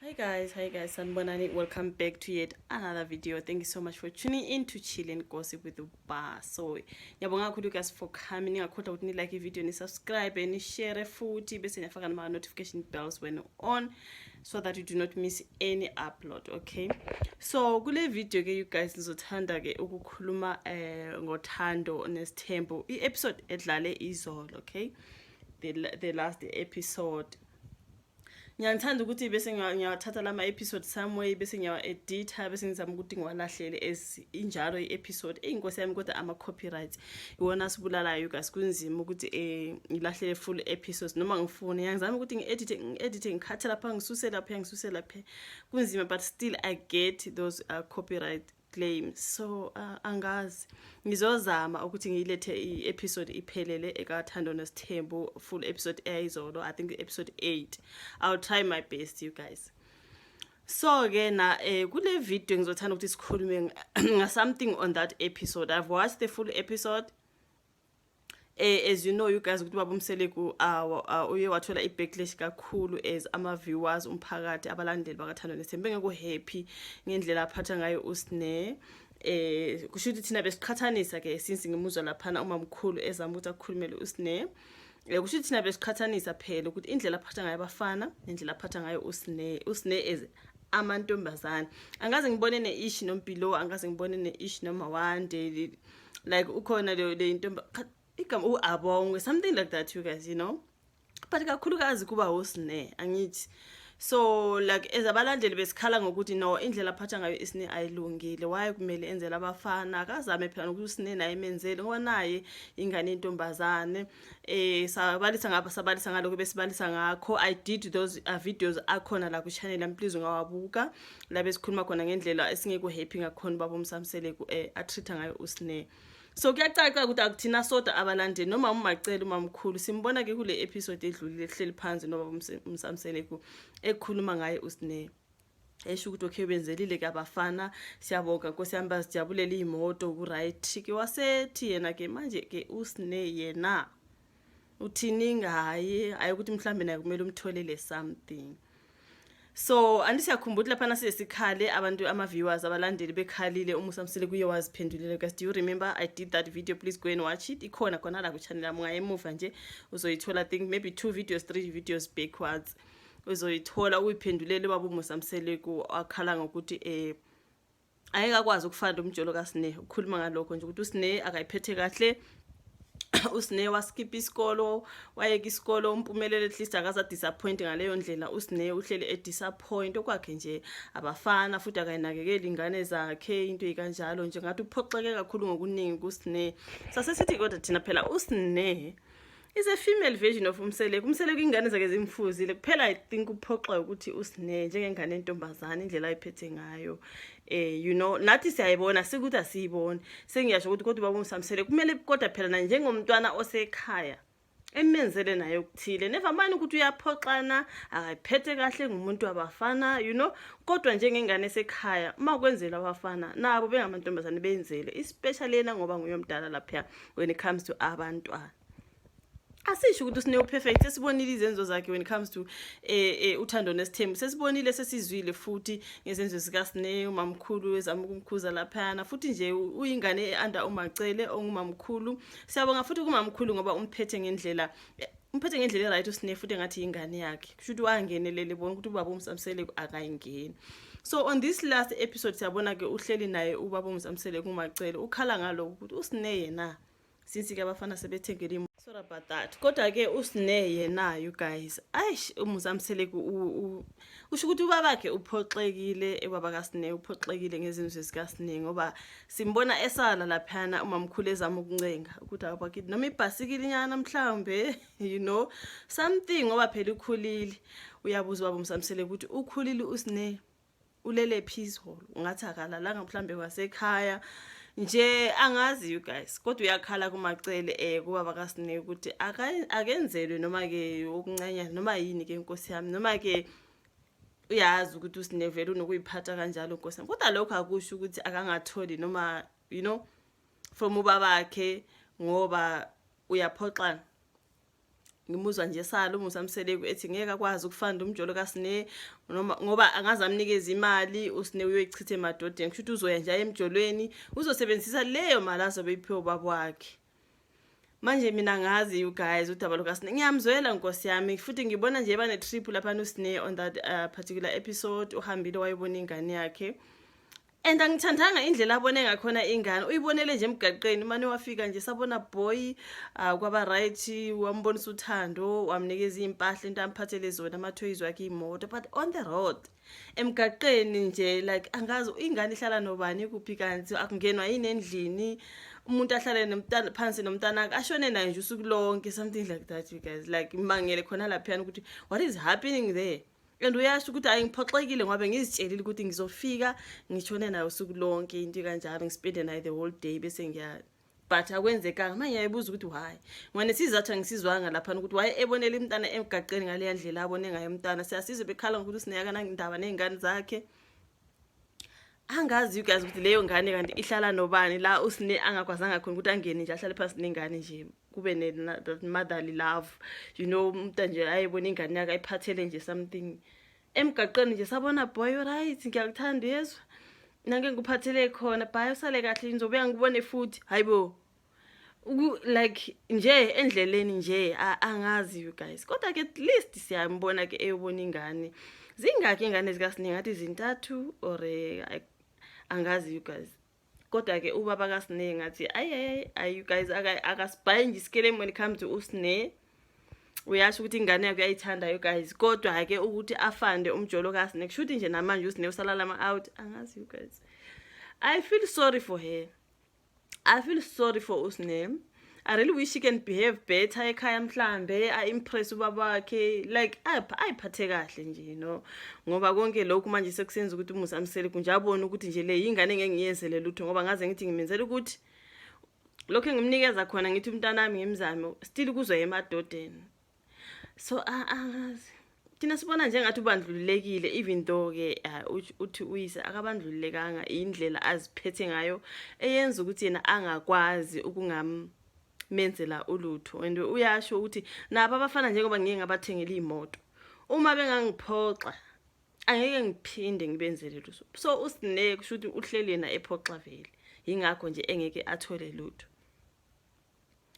Hi guys, Sanbonani. Welcome back to yet another video. Thank you so much for tuning in to Chill and Gossip with the Bar. So, yabonga kakhulu guys for coming. Ngakhohlwa ukuthi ni like video, ni subscribe, ni share futhi bese niyafaka nama notification bells when on so that you do not miss any upload, okay? So, kule video ke you guys nizothanda ke ukukhuluma ngothando Nesthembu. I-episode edlale izolo, okay? The last episode. Ngiyathanda ukuthi bese ngiyathatha lama episode somewhere bese ngiyawa-editha bese ngizama ukuthi ngiwalahlele as injalo i-episode inkosi yami kodwa ama-copyright iwona sibulalayo guys kunzima ukuthi ngilahlele full episodes noma ngifune ngiyazama ukuthi ngi-edithe ngikhathe lapha ngisuse lapha kunzima but still I get those copyright claims. So angazi ngizozama ukuthi ngilethe i-episode iphelele ekathando Nesthembu full episode eyizolo. I think episode 8. I'll try my best you guys. So ke na kule video ngizothanda ukuthi sikhulume something on that episode. I've watched the full episode. As you know you guys ukuthi Baba Mseleku uye wathola i-backlash kakhulu as ama-viewers umphakathi abalandeli bakathando Nesthembu bengekho happy ngendlela aphatha ngayo usne. Kusho ukuthi thina besiqhathanisa ke since ngimuzwa laphana uMamkhulu ezama ukuthi akukhulumele usne. Kusho ukuthi thina besiqhathanisa phela ukuthi indlela aphatha ngayo abafana nendlela aphatha ngayo usne as amantombazane. Angaze ngibone ne-ish nompilo, angaze ngibone ne-ish noma wande like ukhona le intombi igama uAbongwe something like that you guys, you know, but kakhulukazi kuba usne angithi. So like as abalandeli besikhala ngokuthi no indlela aphatha ngayo isne ayilungile, why kumele enzela abafana akazame phela ukuthi usne naye emenzele ngoba naye ingane intombazane. Sabalisa ngaloko besibalisa ngakho. I did those videos akhona la ku channel yami, please ungawabuka la besikhuluma khona ngendlela esingekho happy ngakhona Baba Musa Mseleku atreat ngayo usne. So kuyacaca ukuthi akuthina soda abalandeli noma Macele uMamkhulu simbona ke kule episode edlulile ehleli phansi noba Musa Mseleku ekhuluma ngaye usne. Esho ukuthi okay benzelile ke abafana siyabonga Nkosi yami bazijabulela imoto ku right ke wasethi yena ke manje ke usne yena uthini ngaye ayikuthi mhlambe naye kumele umtholele something. So andisiyakhumbula lapha nasesikhale abantu ama-viewers abalandeli bekhalile uMusa Mseleku uye waziphendulela guys. Do you remember I did that video? Please go and watch it. Ikhona khona la ku channel yami ngayemuva nje uzoyithola. I think maybe 2 videos 3 videos backwards uzoyithola uyiphendulele Baba Musa Mseleku akhala ngokuthi ayekakwazi ukufanda umjolo kaSne. Ukukhuluma ngalokho nje ukuthi uSne akayiphethe kahle. Usne waskip isikolo wayeka isikolo umpumelelo at least akaza disappoint ngaleyo ndlela. Usne uhleli edisappoint okwakhe nje abafana futhi akayinakekeli ingane zakhe into ekanjalo nje ngathi uphoxeke kakhulu ngokuningi kuSne. Sasesithi kodwa thina phela usne is a female version of Mseleku. Mseleku ingane zakhe zimfuzile kuphela. I think uphoxa ukuthi usne njengengane entombazane indlela ayiphethe ngayo. You know nathi siyayibona sikuthi asiyiboni sengiyasho ukuthi kodwa Baba Musa Mseleku kumele kodwa phela na njengomntwana osekhaya emenzele naye ukuthile. Never mind ukuthi uyaphoxana akayiphethe kahle ngumuntu wabafana, you know, kodwa njengengane esekhaya makwenzela abafana nabo bengamantombazane benzele, especially yena ngoba nguyomdala lapha when it comes to abantwana. Asisho ukuthi usine perfect. Sesibonile izenzo zakhe when it comes to Uthando Nesthembu. Sesibonile sesizwile futhi ngezenzo zikaSne uMamkhulu ezama ukumkhuza lapha futhi nje uyingane under uMacele onguMamkhulu. Siyabonga futhi kuMamkhulu ngoba umphethe ngendlela right usine futhi ngathi ingane yakhe. Kusho ukuthi wangenelele bona ukuthi uBaba Musa Mseleku akayingeni. So on this last episode siyabona ke uhleli naye uBaba Musa Mseleku uMacele ukhala ngaloko ukuthi usine yena since ke abafana sebethengele. Sorry about that. Kodwa ke usne yena you guys. Aish uMusa Mseleku usho ukuthi ubabakhe uphoxekile ebaba kaSne uphoxekile ngezinto zikaSne ngoba simbona esala laphana uMamkhulu ezama ukuncenga ukuthi abakithi noma ibhasikili nyana mhlambe you know something ngoba phela ukhulile. Uyabuza Baba Musa Mseleku ukuthi ukhulile usne ulele phezulu ungathi akalalanga mhlambe kwasekhaya nje angazi you guys kodwa uyakhala kuMacele kuba kaSne ukuthi akenzelwe noma ke ukuncanya noma yini ke Nkosi yami noma ke uyazi ukuthi usine vele unokuyiphatha kanjalo Nkosi yami kodwa lokho akusho ukuthi akangatholi noma you know from ubabakhe ngoba uyaphoxana. ngimuzwa nje sala uMusa Mseleku ethi ngeke akwazi ukufanda umjolo kaSine noma ngoba angaze amnikeze imali uSine uyoyichitha emadodeni kusho ukuthi uzoya nje emjolweni uzosebenzisa leyo mali azobe iphiwe ubaba wakhe. Manje mina ngazi you guys udaba lokaSine ngiyamzwela Nkosi yami futhi ngibona nje bane trip lapha noSine on that particular episode uhambile wayibona ingane yakhe. And angithandanga indlela abone ngakhona ingane uyibonele nje emgaqeni manje wafika nje sabona boy kwaba right wambonisa uthando wamnikeza impahla into amphathele zona ama-toys wakhe imoto but on the road emgaqeni nje like angazi ingane ihlala nobani kuphi kanti akungenwa yini endlini umuntu ahlale nomntana phansi nomntana ashone naye nje usuku lonke something like that you guys like imangele khona lapha ukuthi what is happening there. And uyasho ukuthi hayi ngiphoxekile ngoba ngizitshelile ukuthi ngizofika ngishone nayo usuku lonke into kanjalo ngispende nayo the whole day bese ngiya but akwenzekanga manje yayibuza ukuthi why ngwane sizathu ngisizwanga lapha ukuthi why ebonela umntana emgaqeni ngale ndlela abone ngayo umntana siyasize bekhala ngokuthi sineyaka nangindaba nezingane zakhe. Angazi you guys ukuthi leyo ngane kanti ihlala nobani la uSine angakwazanga khona ukuthi angene nje ahlale phansi nengane nje kube ne motherly love you know umuntu nje ayibona ingane yakhe ayiphathele nje something emgaqeni nje sabona boy right ngiyakuthanda yezwa nange ngikuphathele khona bye usale kahle ngizobuya ngibone futhi hayibo like nje endleleni nje angazi you guys kodwa ke at least siyambona ke eyobona ingane zingaki ingane zikaSine ngathi zintathu or angazi you guys kodwa ke ubaba kaSine ngathi ay you guys akasibhayi nje isikelemu when it comes to uSine uyasho ukuthi ingane yakhe uyayithanda you guys kodwa ke ukuthi afande umjolo kaSine kushuthi nje namanje uSine usalala ama out angazi you guys. I feel sorry for her. I feel sorry for uSine. I really wish she can behave better ekhaya mhlambe impress ubaba wakhe like ayiphathe kahle nje you know ngoba konke lokhu manje sekusenza ukuthi uMusa Mseleku nje abone ukuthi nje le ingane ngeke ngiyenzele lutho ngoba ngaze ngithi ngimenzela ukuthi lokho engimnikeza khona ngithi umntana wami ngimzame still kuzoya emadodeni. So angazi thina sibona nje ngathi ubandlululekile even though ke uthi uyise akabandlululekanga indlela aziphethe ngayo eyenza ukuthi yena angakwazi menzela ulutho and uyasho ukuthi nabo abafana njengoba ngeke ngabathengela imoto uma bengangiphoxa angeke ngiphinde ngibenzele lutho. So uSine kushuthi uhleli yena ephoxa vele ingakho nje engeke athole lutho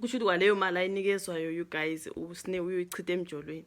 kushuthi kwaleyo mali ayinikezwayo you guys uSine uyoyichitha emjolweni.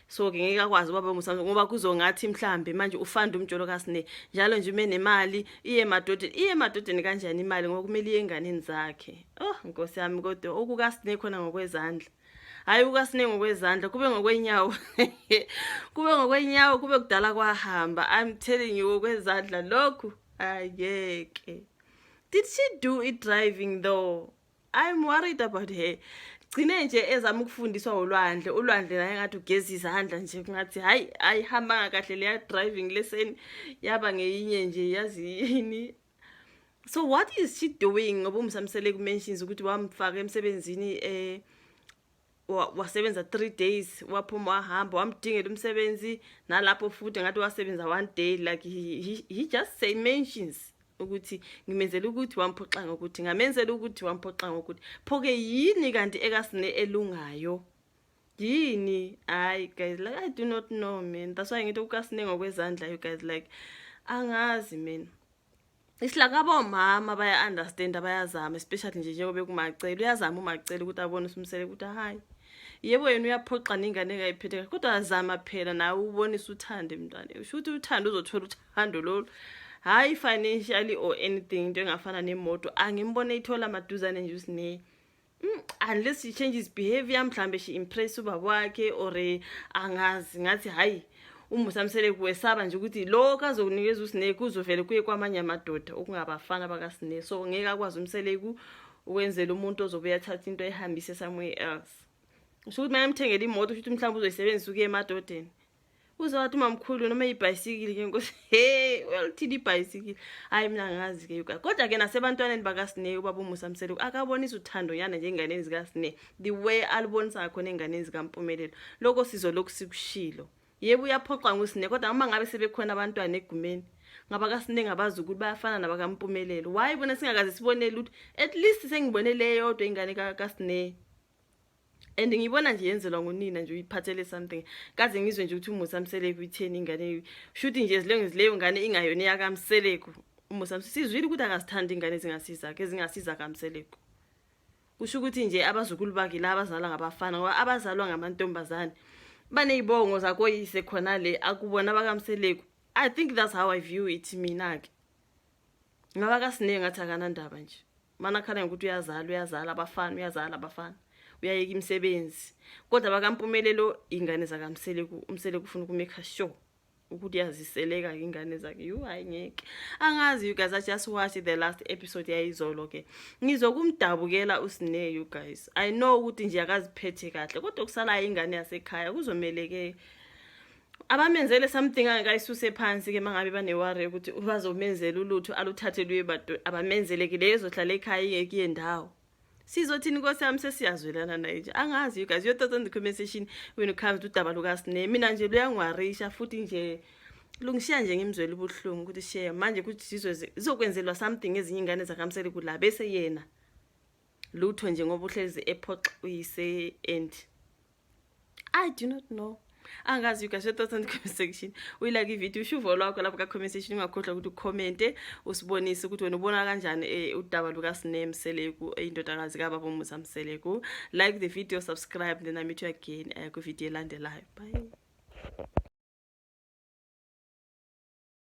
So ke ngeke akwazi ubaba uMusa ngoba kuzongathi mhlambe manje ufanda umjolo kaSine njalo nje umenemali iye emadodeni kanjani imali ngoba kumele iye enganeni zakhe. Oh Nkosi yami kodwa okukaSine khona ngokwezandla hayi ukaSine ngokwezandla kube ngokwenyawo kube kudala kwahamba. I'm telling you ngokwezandla lokhu ayeke. Did she do it driving though? I'm worried about her. Gcine nje ezama ukufundiswa ulwandle naye ngathi ugeza izandla nje ngathi hayi ayihamba kahle le driving lesson yaba ngeyinye nje yazi yini. So what is she doing ngoba uMusa Mseleku mentions ukuthi wamfaka emsebenzini wasebenza 3 days waphuma wahamba wamdingela umsebenzi nalapho futhi ngathi wasebenza 1 day like he just say mentions ukuthi ngimenzela ukuthi wamphoxa ngokuthi ngamenzela ukuthi wamphoxa ngokuthi phoke yini kanti ekaSine elungayo yini. Ay guys like I do not know man, that's why ngithi ukaSine ngokwezandla you guys like angazi man. Isilakabo mama baya understand abayazama especially nje njengoba kuMacele uyazama uMacele ukuthi abone uSmsele ukuthi hayi yebo yena uyaphoxa ningane engayiphethe kodwa azama phela nawe ubonisa uthando emntwana usho ukuthi uthando uzothola uthando lo hayi financially or anything into engafana nemoto angimbone ithola maduzane nje uSine unless she changes behavior mhlambe she impress ubaba wakhe or angazi ngathi hayi uMusa Mseleku wesaba nje ukuthi lo kazokunikeza uSine kuzovele kuye kwamanye amadoda okungabafana bakaSine. So ngeke akwazi uMseleku ukwenzela umuntu ozobuya thatha into ehambise somewhere else. Usho ukuthi mayamthengela imoto ukuthi mhlawumbe uzoyisebenzisa ukuye emadodeni uzowathi Mamkhulu noma ibhayisikili ke Nkosi welithini ibhayisikili hayi mina ngazi ke yuka kodwa ke nasebantwaneni bakaSine ubaba uMusa Mseleku akabonisa uthando yana njengenganeni zikaSine the way alibonisa khona enganeni zikaMpumelelo lokho sizo lokusikushilo. Yebo uyaphoxa nguSine kodwa uma ngabe sebekhona abantwana egumeni ngaba kaSine ngabazi ukuthi bayafana nabakaMpumelelo why bona singakaze sibonele ukuthi at least sengibonele yodwa ingane kaSine and ngibona nje yenzelwa ngunina nje uyiphathele something kaze ngizwe nje ukuthi uMusa Mseleku itheni ingane shuthi nje leyo ngane ingayona yakaMseleku uMusa sizwile ukuthi akasithanda ingane ezingasiza ke ezingasiza kaMseleku kusho ukuthi nje abazukulu bakhe la abazalwa ngabafana ngoba abazalwa ngamantombazane banezibongo zakoyise khona le akubona bakaMseleku. I think that's how I view it mina ke ngaba kasine ngathi akanandaba nje mana khala ukuthi uyazala abafana uyayeka imisebenzi kodwa bakampumelelo ingane zakaMseleku uMseleku ufuna ukumake sure ukuthi yaziseleka ingane zakhe hayi ngeke angazi. You guys, I just watched the last episode yayizolo ke ngizokumdabukela usine. You guys, I know ukuthi nje akaziphethe kahle kodwa kusala ingane yasekhaya kuzomele ke abamenzele something angakayisuse phansi ke mangabe banewari ukuthi bazomenzela ulutho aluthathelwe abantu abamenzele ke lezo hlala ekhaya ingeke yendawo sizothini Nkosi yami sesiyazwelana naye nje angazi. You guys, your thoughts on the comment section when it comes to udaba lukaSine. Mina nje luyangwarisha futhi nje lungishiya nje ngimzwela ubuhlungu ukuthi share manje ukuthi sizokwenzelwa something ezinye ingane zakaMseleku la bese yena lutho nje ngoba uhlezi ephoxa uyise and I do not know. Angazi. You guys, your thoughts on the comment section. Like ivideo ushuvo lwakho lapha ka comment section ungakhohlwa ukuthi ucommente usibonise ukuthi wena ubona kanjani udaba lukaSine Mseleku indodakazi kaBaba Musa Mseleku. Like the video, subscribe, then I meet you again ku video elandelayo. Bye.